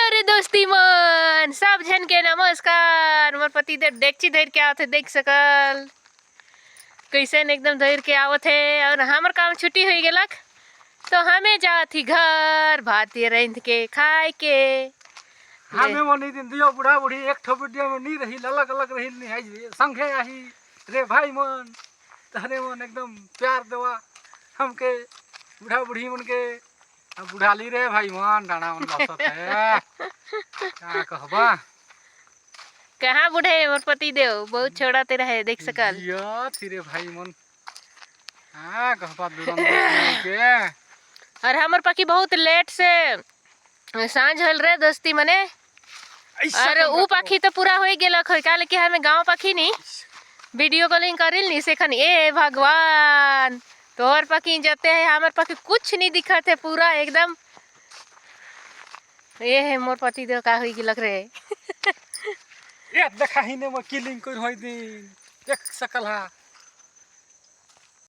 Hello रे दोस्ती मन सब जन के नमस्कार। मोर पति देव डेक्ची धर के आवत है, देख सकल कैसे एकदम धर के आवत है। और हमार काम छुट्टी हो गलक तो हमें जाती घर भाती रेंध के खाए के। हमें मनी दिन दियो बुढ़ा बुढ़ी एक ठो वीडियो में नहीं रही, अलग अलग रही नहीं आई संगे आही रे भाई मन तहरे मन एकदम प्यार देवा हमके बुढ़ा बुढ़ी मन के बुढ़ाली रे भाई मन डाना मन लसत है क्या कहबा। कहाँ बुढ़े मोर पति देव बहुत छोड़ा तेरा है, देख सकल या तेरे भाई मन हां कहबा दुरंत के। और हमार पकी बहुत लेट से सांझ हल रे दोस्ती मने। अरे ऊ पाखी तो पूरा हो गेल काले कि हमें गांव पाखी नहीं वीडियो कॉलिंग करिल नहीं से खनी। ए भगवान तोहर पाखी जते है हमार पाखी कुछ नहीं दिखत है पूरा एकदम। ये है मोर पति देव का हुई गिलक रे ए देखा ही ने म किलिंग कर होई दिन देख सकल हा